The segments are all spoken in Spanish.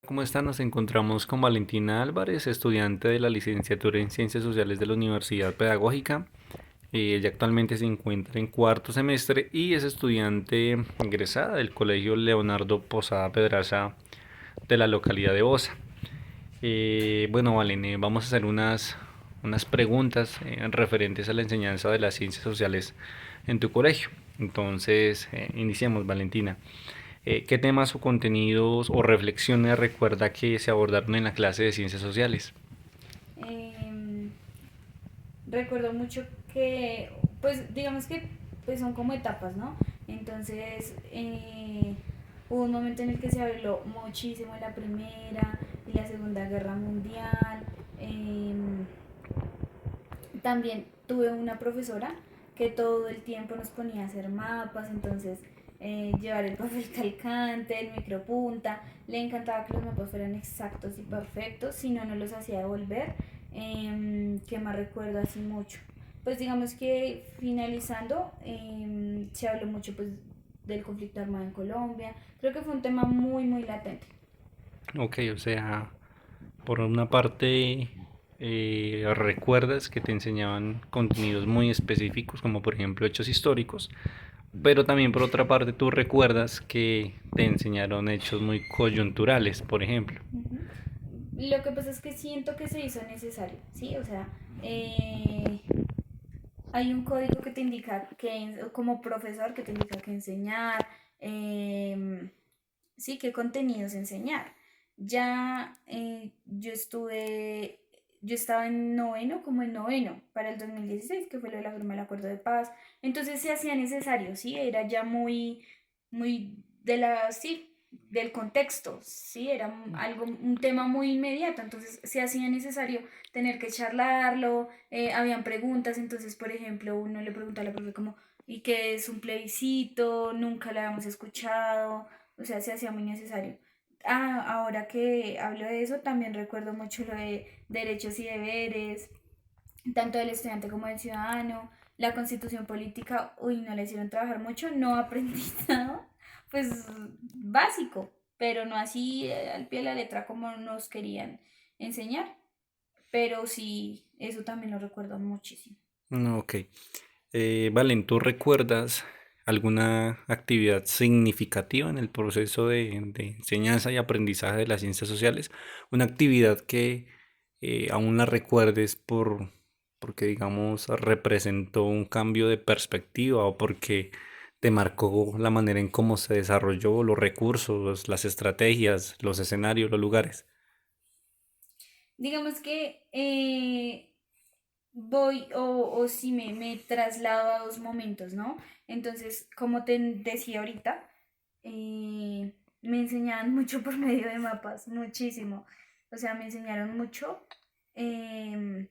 ¿Cómo está? Nos encontramos con Valentina Álvarez, estudiante de la licenciatura en Ciencias Sociales de la Universidad Pedagógica. Ella actualmente se encuentra en cuarto semestre y es estudiante egresada del Colegio Leonardo Posada Pedraza de la localidad de Bosa. Bueno, Valen, vamos a hacer unas preguntas referentes a la enseñanza de las ciencias sociales en tu colegio. Entonces, iniciemos, Valentina. ¿Qué temas o contenidos o reflexiones recuerda que se abordaron en la clase de ciencias sociales? Em, Recuerdo mucho que, pues digamos que pues son como etapas, ¿no? Entonces, hubo un momento en el que se habló muchísimo de la Primera y la Segunda Guerra Mundial. También tuve una profesora que todo el tiempo nos ponía a hacer mapas, entonces llevar el papel calcante, el micropunta, le encantaba que los mapas fueran exactos y perfectos, si no, no los hacía devolver. ¿Qué más recuerdo así mucho? Pues digamos que finalizando, se habló mucho pues del conflicto armado en Colombia, creo que fue un tema muy, muy latente. Ok, o sea, por una parte, recuerdas que te enseñaban contenidos muy específicos, como por ejemplo hechos históricos, pero también por otra parte tú recuerdas que te enseñaron hechos muy coyunturales, por ejemplo. Ujú. Lo que pasa es que siento que se hizo necesario, ¿sí? O sea, eh, hay un código que te indica que, como profesor, que te indica que enseñar, eh, sí, qué contenidos enseñar. Ya yo estaba en noveno, como en noveno, para el 2016 que fue lo de la firma del acuerdo de paz. Entonces se hacía necesario, ¿sí? Era ya muy, muy sí, del contexto, ¿sí? Era algo, un tema muy inmediato, entonces se hacía necesario tener que charlarlo, habían preguntas, entonces, por ejemplo, uno le pregunta a la profe como, ¿y qué es un plebiscito? Nunca lo habíamos escuchado, o sea, se hacía muy necesario. Ah, ahora que hablo de eso, también recuerdo mucho lo de derechos y deberes, tanto del estudiante como del ciudadano, la constitución política, uy, no le hicieron trabajar mucho, no aprendí nada, pues básico, pero no así al pie de la letra como nos querían enseñar, pero sí, eso también lo recuerdo muchísimo. Ok. Valen, ¿tú recuerdas alguna actividad significativa en el proceso de enseñanza y aprendizaje de las ciencias sociales? Una actividad que aún la recuerdes porque, digamos, representó un cambio de perspectiva o porque te marcó la manera en cómo se desarrolló los recursos, las estrategias, los escenarios, los lugares. Digamos que voy o si me traslado a dos momentos, ¿no? Entonces, como te decía ahorita, me enseñaban mucho por medio de mapas, muchísimo. O sea, me enseñaron mucho. em,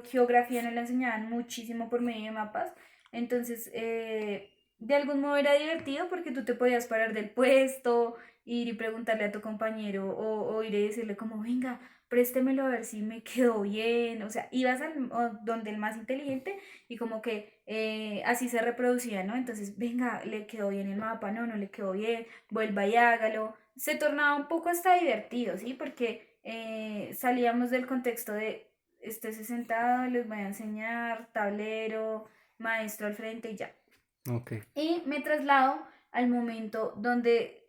Geografía nos la enseñaban muchísimo por medio de mapas. Entonces, de algún modo era divertido porque tú te podías parar del puesto, ir y preguntarle a tu compañero o ir y decirle como, venga, préstemelo a ver si me quedó bien. O sea, ibas donde el más inteligente y como que así se reproducía, ¿no? Entonces, venga, le quedó bien el mapa, no, no le quedó bien, vuelva y hágalo. Se tornaba un poco hasta divertido, ¿sí? Porque salíamos del contexto de estése sentado, les voy a enseñar, tablero, maestro al frente y ya. Ok. Y me traslado al momento donde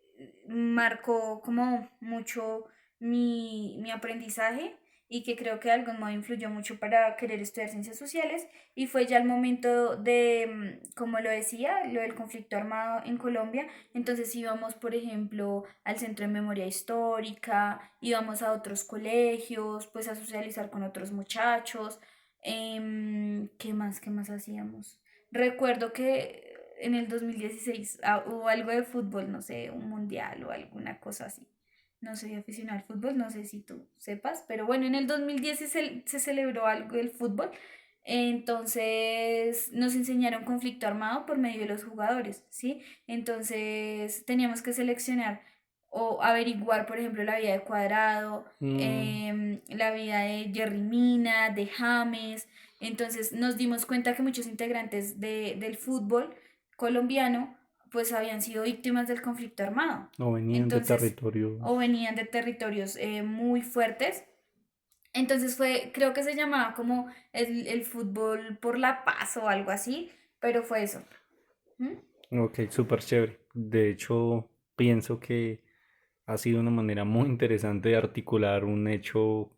marcó como mucho mi aprendizaje y que creo que de algún modo influyó mucho para querer estudiar ciencias sociales y fue ya el momento de, como lo decía, lo del conflicto armado en Colombia. Entonces íbamos, por ejemplo, al Centro de Memoria Histórica, íbamos a otros colegios, pues a socializar con otros muchachos. ¿Qué más hacíamos? Recuerdo que en el 2016 hubo algo de fútbol, no sé, un mundial o alguna cosa así. No soy aficionada al fútbol, no sé si tú sepas, pero bueno, en el 2010 se celebró algo del fútbol. Entonces nos enseñaron conflicto armado por medio de los jugadores, ¿sí? Entonces teníamos que seleccionar o averiguar, por ejemplo, la vida de Cuadrado, Mm, la vida de Jerry Mina, de James. Entonces nos dimos cuenta que muchos integrantes del fútbol colombiano pues habían sido víctimas del conflicto armado. O venían de Entonces, o territorios. venían de territorios muy fuertes. Entonces creo que se llamaba como el fútbol por la paz o algo así, pero fue eso. ¿Mm? Ok, súper chévere. De hecho, pienso que ha sido una manera muy interesante de articular un hecho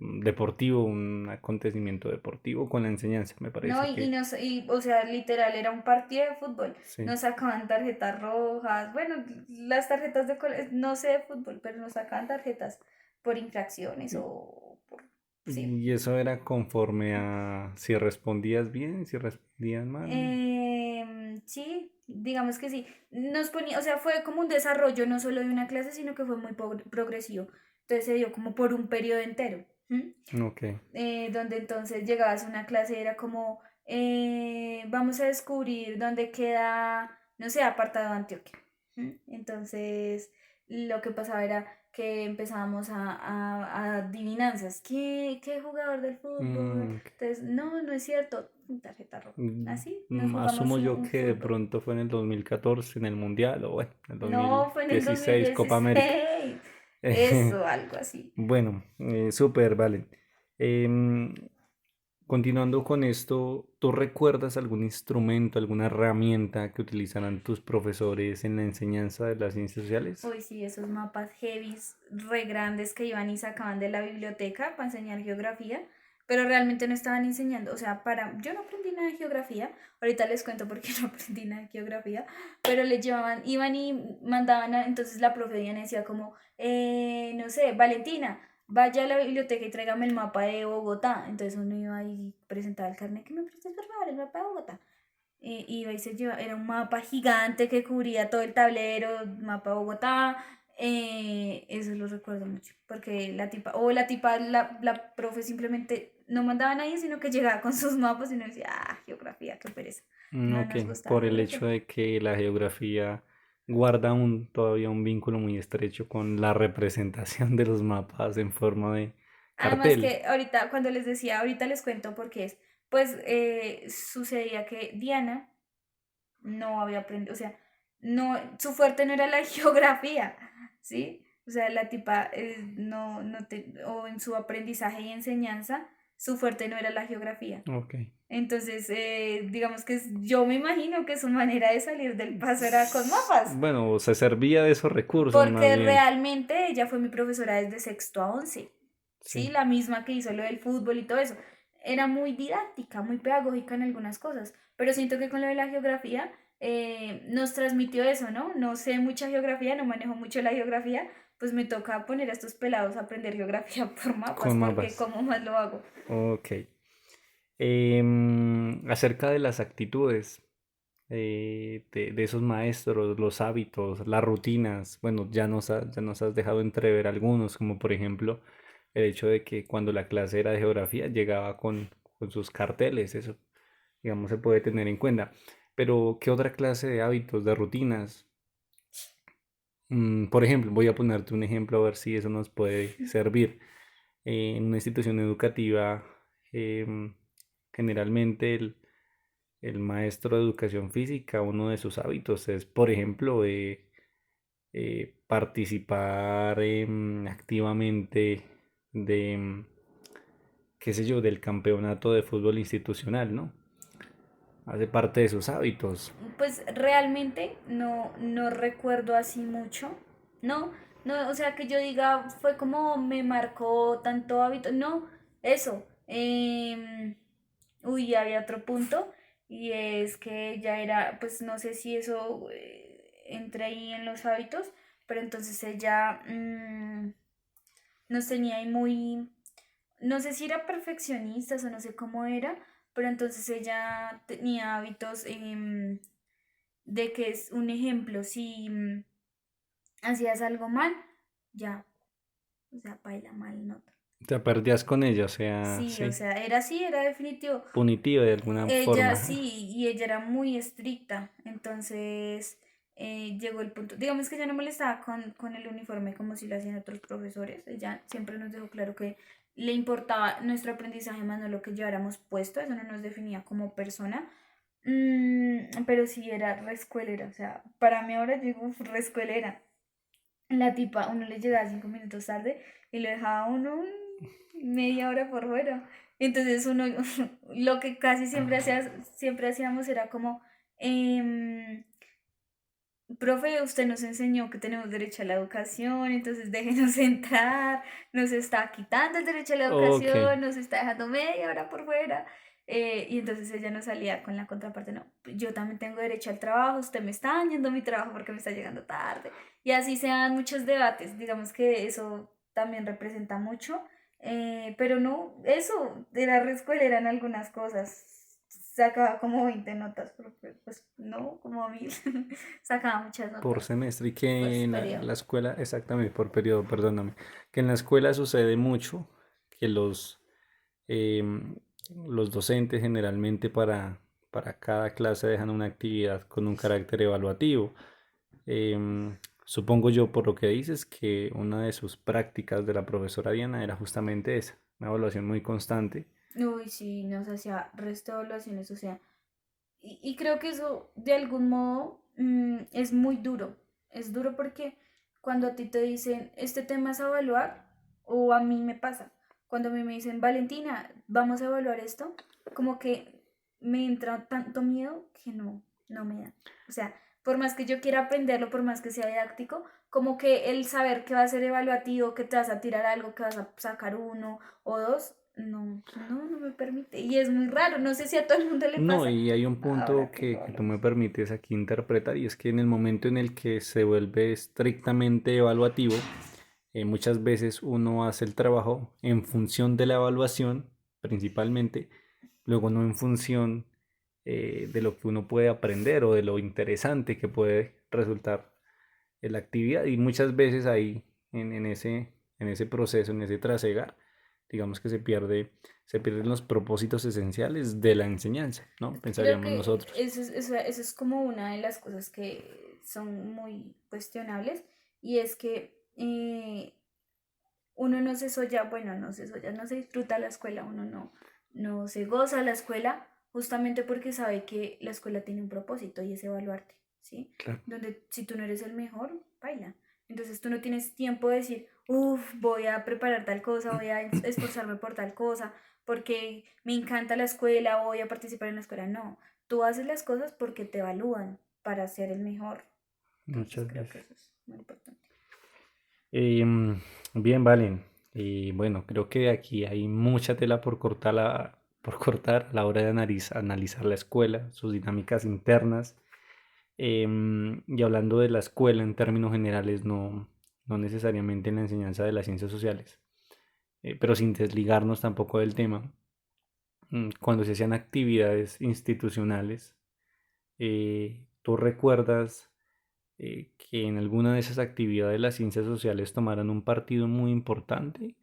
deportivo, un acontecimiento deportivo con la enseñanza. Me No, parece que o sea, literal, era un partido de fútbol. sí. Nos sacaban tarjetas rojas, bueno, las tarjetas no sé de fútbol, pero nos sacaban tarjetas por infracciones o por, sí. Y eso era conforme a si respondías bien, si respondías mal. Sí, digamos que sí. Nos ponía, o sea, fue como un desarrollo no solo de una clase, sino que fue muy progresivo. Entonces se dio como por un periodo entero. ¿M? Ok. Donde entonces llegabas a una clase y era como, vamos a descubrir dónde queda, no sé, apartado Antioquia. Entonces, lo que pasaba era que empezábamos a adivinanzas. ¿Qué jugador del fútbol? Ok. Entonces, no, no es cierto. Tarjeta roja. Así, nos Asumo jugamos yo un que de fútbol. pronto fue en el 2014 en el Mundial o bueno, en el No, fue en el 2016 Copa América. 2016. Eso, algo así. Bueno, súper, vale. Em, Continuando con esto, ¿tú recuerdas algún instrumento, alguna herramienta que utilizarán tus profesores en la enseñanza de las ciencias sociales? Uy, sí, esos mapas heavies re grandes que iban y sacaban de la biblioteca para enseñar geografía, pero realmente no estaban enseñando, o sea, yo no aprendí nada de geografía, ahorita les cuento por qué no aprendí nada de geografía, pero les llevaban, iban y mandaban, entonces la profe Diana decía como, no sé, Valentina, vaya a la biblioteca y tráigame el mapa de Bogotá, entonces uno iba y presentaba el carnet, que me prestes por favor el mapa de Bogotá. Iba y se lleva, era un mapa gigante que cubría todo el tablero, mapa de Bogotá, eso lo recuerdo mucho, porque la profe simplemente no mandaba a nadie, sino que llegaba con sus mapas y uno decía, geografía, qué pereza. No Ok, nos gustaba por el hecho geografía. de que la geografía guarda todavía un vínculo muy estrecho con la representación de los mapas en forma de Además cartel. que ahorita, cuando les decía, ahorita les cuento por qué es, pues sucedía que Diana no había aprendido, o sea, no, su fuerte no era la geografía, ¿sí? O sea, la tipa o en su aprendizaje y enseñanza, su fuerte no era la geografía. Ok. Entonces, digamos que yo me imagino que su manera de salir del paso era con mapas, Bueno, se servía de esos recursos más porque bien. realmente ella fue mi profesora desde sexto a once, ¿sí? Sí. La misma que hizo lo del fútbol y todo eso. Era muy didáctica, muy pedagógica en algunas cosas, pero siento que con lo de la geografía nos transmitió eso, ¿no? No sé mucha geografía, no manejo mucho la geografía, pues me toca poner a estos pelados a aprender geografía por mapas, Con porque mapas. ¿cómo más lo hago? Ok. Acerca de las actitudes de esos maestros, los hábitos, las rutinas, bueno, ya nos has dejado entrever algunos, como por ejemplo el hecho de que cuando la clase era de geografía llegaba con sus carteles, eso, digamos, se puede tener en cuenta. Pero, ¿qué otra clase de hábitos, de rutinas? Por ejemplo, voy a ponerte un ejemplo a ver si eso nos puede servir. En una institución educativa, em, generalmente el maestro de educación física, uno de sus hábitos es, por ejemplo, participar activamente de, qué sé yo, del campeonato de fútbol institucional, ¿no? Hace parte de sus hábitos. Pues realmente no recuerdo así mucho, no, no, o sea que yo diga, fue como me marcó tanto hábito, no, eso, uy, había otro punto, y es que ya era, pues no sé si eso entra ahí en los hábitos, pero entonces ella nos tenía ahí muy, no sé si era perfeccionista o no sé cómo era, pero entonces ella tenía hábitos de que es un ejemplo, si hacías algo mal, ya, o sea, baila mal nota. Te perdías con ella, o sea, Sí, o sí, sea, era así, era definitivo. punitivo de alguna Ella forma. sí, y ella era muy estricta, entonces llegó el punto, digamos que ella no molestaba con el uniforme como si lo hacían otros profesores, ella siempre nos dejó claro que le importaba nuestro aprendizaje más no lo que lleváramos puesto, eso no nos definía como persona, Pero sí era reescuelera, o sea, para mí ahora digo reescuelera. La tipa, uno le llegaba 5 minutos tarde y lo dejaba a uno media hora por fuera. Entonces uno, lo que casi siempre hacíamos era como, em, profe, usted nos enseñó que tenemos derecho a la educación, entonces déjenos entrar, nos está quitando el derecho a la Ok, educación, nos está dejando media hora por fuera. Y entonces ella nos salía con la contraparte, no, yo también tengo derecho al trabajo, usted me está dañando mi trabajo porque me está llegando tarde. Y así se dan muchos debates, digamos que eso también representa mucho, pero no, eso de la red escuela en algunas cosas. Sacaba como 20 notas, pero pues no, como 1000. Sacaba muchas por notas semestre y por que en periodo. la escuela, exactamente, por periodo, perdóname, que en la escuela sucede mucho que em, los docentes generalmente para cada clase dejan una actividad con un carácter evaluativo. Supongo yo por lo que dices que una de sus prácticas de la profesora Diana era justamente esa, una evaluación muy constante. Uy, sí, nos hacía resto de evaluaciones, o sea, y creo que eso de algún modo es muy duro. Es duro porque cuando a ti te dicen, este tema es a evaluar, o a mí me pasa, cuando a mí me dicen, Valentina, vamos a evaluar esto, como que me entra tanto miedo que no, no me da. O sea, por más que yo quiera aprenderlo, por más que sea didáctico, como que el saber que va a ser evaluativo, que te vas a tirar algo, que vas a sacar uno o dos, no, no, no me permite. Y es muy raro, no sé si a todo el mundo le No, pasa. y hay un punto Ahora que lo que tú me hablamos. permites aquí interpretar y es que en el momento en el que se vuelve estrictamente evaluativo, muchas veces uno hace el trabajo en función de la evaluación, principalmente, luego no en función de lo que uno puede aprender o de lo interesante que puede resultar en la actividad. Y muchas veces ahí, en ese proceso, en ese trasegar, digamos que se pierden los propósitos esenciales de la enseñanza, ¿no? Creo Pensaríamos que nosotros. eso es como una de las cosas que son muy cuestionables y es que uno no se soya, bueno, no se soya, no se disfruta la escuela, uno no, no se goza la escuela justamente porque sabe que la escuela tiene un propósito y es evaluarte, ¿sí? Claro. Donde si tú no eres el mejor, baila. Entonces tú no tienes tiempo de decir, uff, voy a preparar tal cosa, voy a esforzarme por tal cosa, porque me encanta la escuela, voy a participar en la escuela. No, tú haces las cosas porque te evalúan para ser el mejor. Entonces Muchas creo que veces. eso es muy importante. Em, Bien, Valen. Y bueno, creo que aquí hay mucha tela por cortar, por cortar a la hora de analizar la escuela, sus dinámicas internas. Y hablando de la escuela en términos generales, no necesariamente en la enseñanza de las ciencias sociales, pero sin desligarnos tampoco del tema. Cuando se hacían actividades institucionales, ¿tú recuerdas que en alguna de esas actividades las ciencias sociales tomaran un partido muy importante?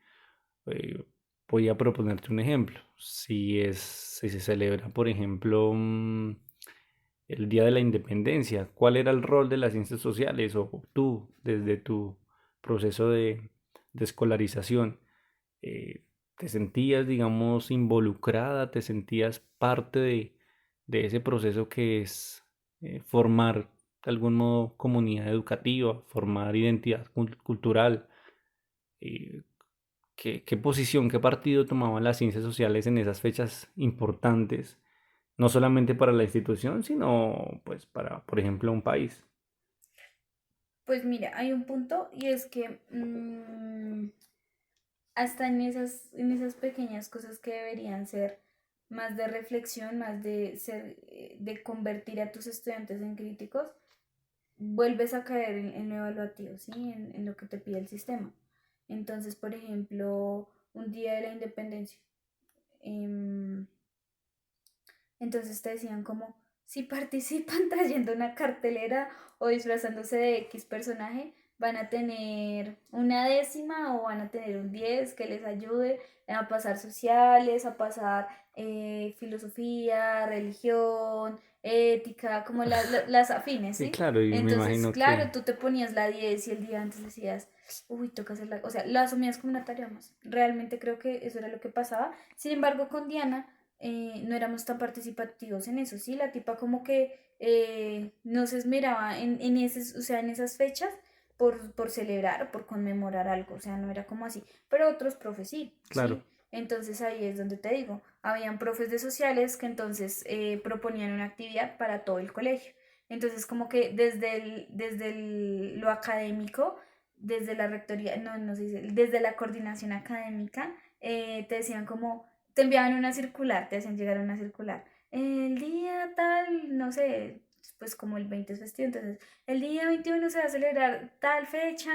Eh, Voy a proponerte un ejemplo. Si se celebra, por ejemplo, el Día de la Independencia, ¿cuál era el rol de las ciencias sociales? O tú, desde tu proceso de escolarización, eh, ¿te sentías, digamos, involucrada? ¿Te sentías parte de ese proceso que es formar de algún modo comunidad educativa, formar identidad cultural? Eh, ¿Qué posición, qué partido tomaban las ciencias sociales en esas fechas importantes? No solamente para la institución, sino pues para, por ejemplo, un país. Pues mira, hay un punto y es que hasta en esas pequeñas cosas que deberían ser más de reflexión, más de ser, de convertir a tus estudiantes en críticos, vuelves a caer en lo evaluativo, ¿sí? En lo que te pide el sistema. Entonces, por ejemplo, un día de la independencia. em, entonces te decían como, si participan trayendo una cartelera o disfrazándose de X personaje, van a tener una décima o van a tener un 10 que les ayude a pasar sociales, a pasar filosofía, religión, ética, como las afines, Sí, ¿sí? claro, y me Entonces, imagino que claro, tú te ponías la 10 y el día antes decías, uy, toca hacer la... O sea, lo asumías como una tarea más. Realmente creo que eso era lo que pasaba. Sin embargo, con Diana no éramos tan participativos en eso, ¿sí? La tipa como que no se esmeraba o sea, en esas fechas por celebrar, por conmemorar algo, o sea, no era como así, pero otros profes sí, Claro, ¿sí? Entonces ahí es donde te digo, habían profes de sociales que entonces proponían una actividad para todo el colegio. Entonces como que lo académico, desde la rectoría, no, no se dice, desde la coordinación académica, te decían como te enviaban una circular, te hacían llegar una circular. El día tal, no sé, pues como el 20 es festivo, entonces el día 21 se va a celebrar tal fecha,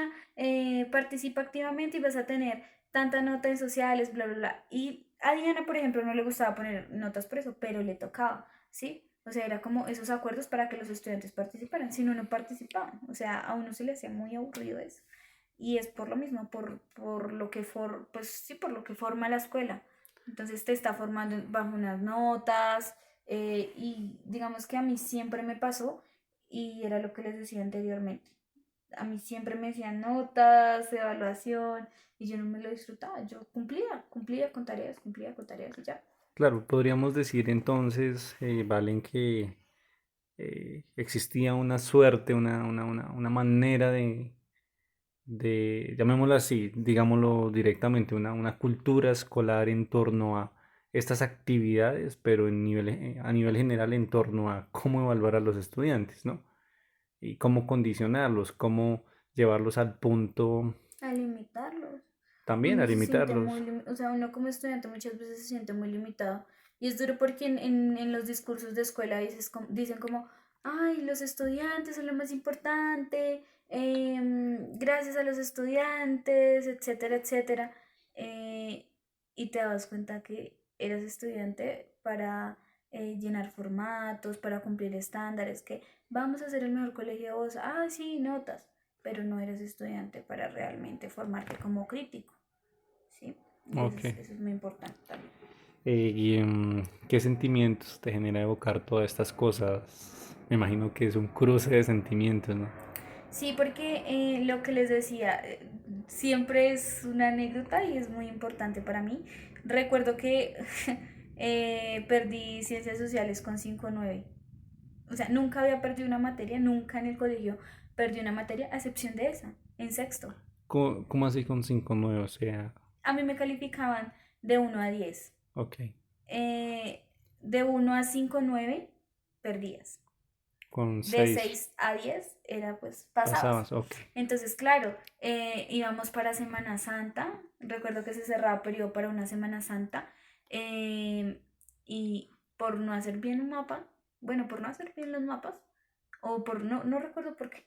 participa activamente y vas a tener tanta nota en sociales, bla, bla, bla. Y a Diana, por ejemplo, no le gustaba poner notas por eso, pero le tocaba, ¿sí? O sea, era como esos acuerdos para que los estudiantes participaran, si no, no participaban. O sea, a uno se le hacía muy aburrido eso. Y es por lo mismo, por lo que pues sí, por lo que forma la escuela. Entonces te está formando bajo unas notas y digamos que a mí siempre me pasó y era lo que les decía anteriormente. A mí siempre me decían notas, evaluación y yo no me lo disfrutaba. Yo cumplía con tareas y ya. claro, podríamos decir entonces, Valen, que existía una suerte, una manera llamémoslo así, digámoslo directamente, una cultura escolar en torno a estas actividades, pero a nivel general en torno a cómo evaluar a los estudiantes, ¿no? Y cómo condicionarlos, cómo llevarlos al punto A limitarlos. también a Uno se siente limitarlos. muy, o sea, uno como estudiante muchas veces se siente muy limitado. Y es duro porque en los discursos de escuela dicen como, ay, los estudiantes son lo más importante, gracias a los estudiantes, etcétera, etcétera. Eh, y te das cuenta que eres estudiante para llenar formatos, para cumplir estándares, que vamos a hacer el mejor colegio de voz, ah, sí, notas, pero no eres estudiante para realmente formarte como crítico. Sí, y Ok. eso es muy importante también. ¿Qué sentimientos te genera evocar todas estas cosas? Me imagino que es un cruce de sentimientos, ¿no? Sí, porque lo que les decía, siempre es una anécdota y es muy importante para mí. Recuerdo que perdí ciencias sociales con 5,9. O sea, nunca había perdido una materia, nunca en el colegio perdí una materia, a excepción de esa, en sexto. ¿Cómo así con 5,9? O sea, A mí me calificaban de 1 a 10. ok, De 1 a 5,9 perdías. con De 6 6 a 10 era pues pasabas. pasabas, ok. Entonces, claro, íbamos para Semana Santa. Recuerdo que se cerraba periodo para una Semana Santa. eh, y por no hacer bien un mapa, bueno, por no hacer bien los mapas, o por no recuerdo por qué,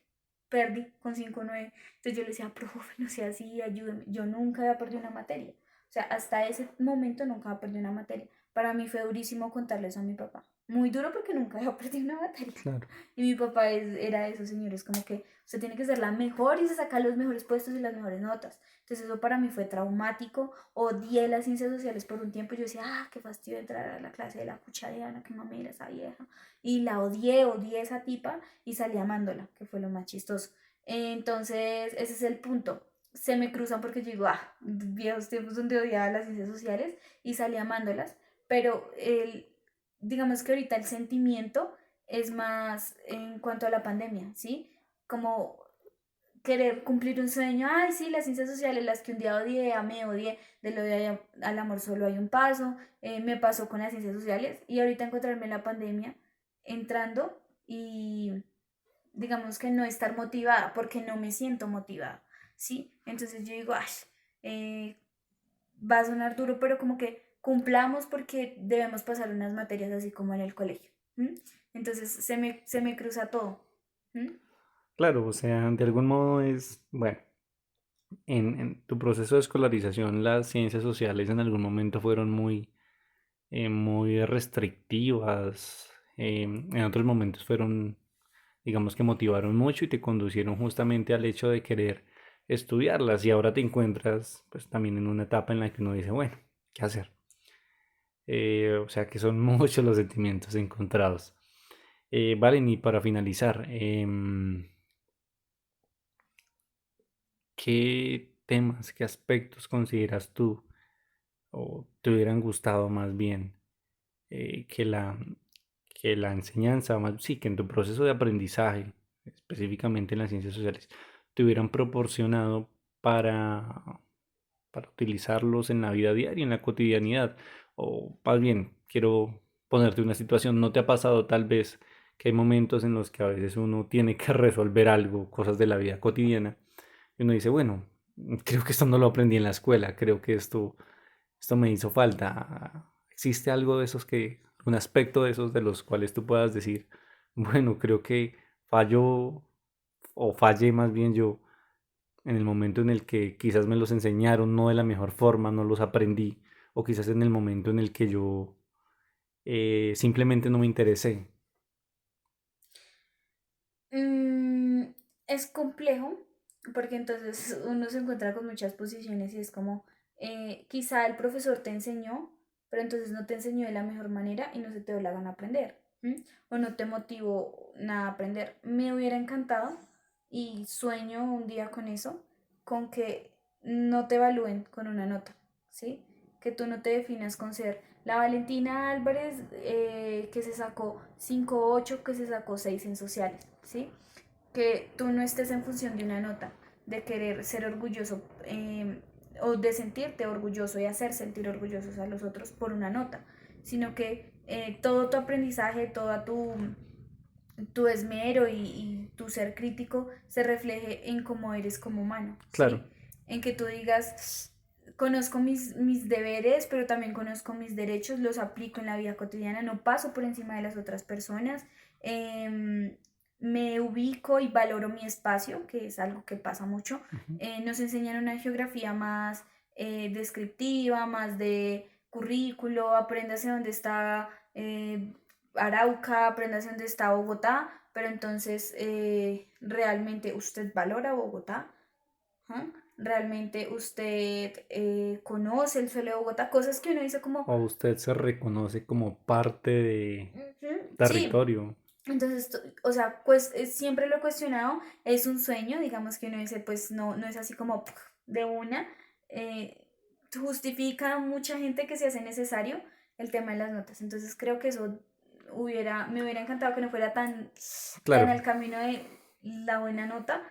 perdí con 5,9. Entonces yo le decía, profe, no sea así, ayúdeme. Yo nunca había perdido una materia. O sea, hasta ese momento nunca había perdido una materia. Para mí fue durísimo contarle eso a mi papá. Muy duro porque nunca había perdido una materia. Claro. Y mi papá era de esos señores, como que usted tiene que ser la mejor y se saca los mejores puestos y las mejores notas. Entonces eso para mí fue traumático. Odié las ciencias sociales por un tiempo. Yo decía, ah, qué fastidio entrar a la clase de la cuchareana, qué mamera esa vieja. Y la odié esa tipa y salí amándola, que fue lo más chistoso. Entonces ese es el punto. Se me cruzan porque yo digo, ah, viejos tiempos donde odiaba las ciencias sociales y salí amándolas. Pero digamos que ahorita el sentimiento es más en cuanto a la pandemia, ¿sí? Como querer cumplir un sueño, ay, sí, las ciencias sociales, las que un día odié, amé, odié, del odio al amor solo hay un paso, me pasó con las ciencias sociales y ahorita encontrarme en la pandemia entrando y digamos que no estar motivada porque no me siento motivada, ¿sí? Entonces yo digo, ay, eh, va a sonar duro, pero como que cumplamos porque debemos pasar unas materias así como en el colegio. ¿M? Entonces se me cruza todo. ¿M? Claro, o sea, de algún modo es, bueno, en tu proceso de escolarización, las ciencias sociales en algún momento fueron muy restrictivas, en otros momentos fueron, digamos que motivaron mucho y te conducieron justamente al hecho de querer estudiarlas y ahora te encuentras pues también en una etapa en la que uno dice, bueno, ¿qué hacer? O sea que son muchos los sentimientos encontrados. Valen, y para finalizar, ¿qué temas, qué aspectos consideras tú o te hubieran gustado más bien eh, que la, que la enseñanza, más, sí, que en tu proceso de aprendizaje, específicamente en las ciencias sociales, te hubieran proporcionado para, para utilizarlos en la vida diaria, en la cotidianidad. O más bien, quiero ponerte una situación, ¿no te ha pasado tal vez que hay momentos en los que a veces uno tiene que resolver algo, cosas de la vida cotidiana, y uno dice, bueno, creo que esto no lo aprendí en la escuela, creo que esto me hizo falta? ¿Existe algo de esos que, un aspecto de esos de los cuales tú puedas decir, bueno, creo que falló o fallé más bien yo en el momento en el que quizás me los enseñaron no de la mejor forma, no los aprendí, o quizás en el momento en el que yo simplemente no me interesé? Mm, es complejo porque entonces uno se encuentra con muchas posiciones y es como, quizá el profesor te enseñó, pero entonces no te enseñó de la mejor manera y no se te dio la gana aprender, ¿m? O no te motivó nada a aprender. Me hubiera encantado y sueño un día con eso, con que no te evalúen con una nota, ¿sí? Que tú no te definas con ser la Valentina Álvarez, que se sacó 5,8, que se sacó 6 en sociales, ¿sí? Que tú no estés en función de una nota, de querer ser orgulloso, o de sentirte orgulloso y hacer sentir orgullosos a los otros por una nota, sino que todo tu aprendizaje, todo tu esmero y tu ser crítico se refleje en cómo eres como humano, Claro, ¿sí? En que tú digas, conozco mis deberes, pero también conozco mis derechos, los aplico en la vida cotidiana, no paso por encima de las otras personas, me ubico y valoro mi espacio, que es algo que pasa mucho. ujú, Nos enseñan una geografía más descriptiva, más de currículo, apréndase dónde está Arauca, apréndase dónde está Bogotá, pero entonces realmente usted valora Bogotá. ¿Ah? Realmente usted conoce el suelo de Bogotá, cosas que uno dice como, o usted se reconoce como parte de "Ujú, sí". territorio. Entonces, o sea, pues siempre lo he cuestionado, es un sueño, digamos que uno dice, pues no, no es así como de una. eh, Justifica a mucha gente que se hace necesario el tema de las notas. Entonces creo que eso me hubiera encantado que no fuera tan Claro. al camino de la buena nota,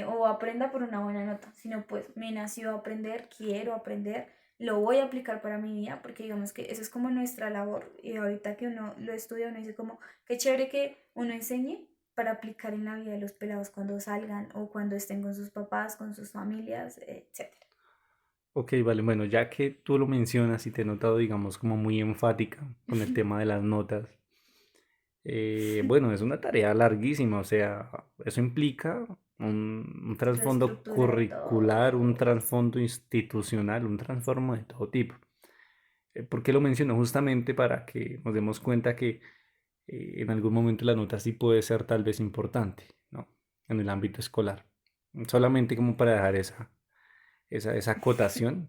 o aprenda por una buena nota, sino pues me nació aprender, quiero aprender, lo voy a aplicar para mi vida, porque digamos que eso es como nuestra labor. Y ahorita que uno lo estudia, uno dice como, qué chévere que uno enseñe para aplicar en la vida de los pelados cuando salgan o cuando estén con sus papás, con sus familias, etcétera. Ok, vale, bueno, ya que tú lo mencionas y te he notado, digamos, como muy enfática con el tema de las notas, bueno, es una tarea larguísima, o sea, eso implica un trasfondo Reestructura de curricular, un todo. trasfondo institucional, un trasfondo de todo tipo. ¿Por qué lo menciono? Justamente para que nos demos cuenta que en algún momento la nota sí puede ser tal vez importante, ¿no? En el ámbito escolar. Solamente como para dejar esa acotación,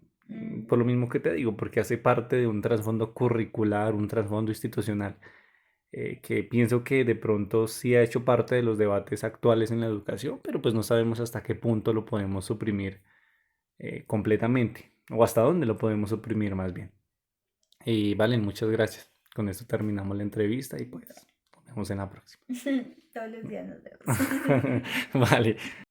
por Mm, lo mismo que te digo, porque hace parte de un trasfondo curricular, un trasfondo institucional, que pienso que de pronto sí ha hecho parte de los debates actuales en la educación, pero pues no sabemos hasta qué punto lo podemos suprimir completamente, o hasta dónde lo podemos suprimir más bien. Y vale, muchas gracias. Con esto terminamos la entrevista y pues bueno. nos vemos en la próxima. Todos los días nos vemos. Vale.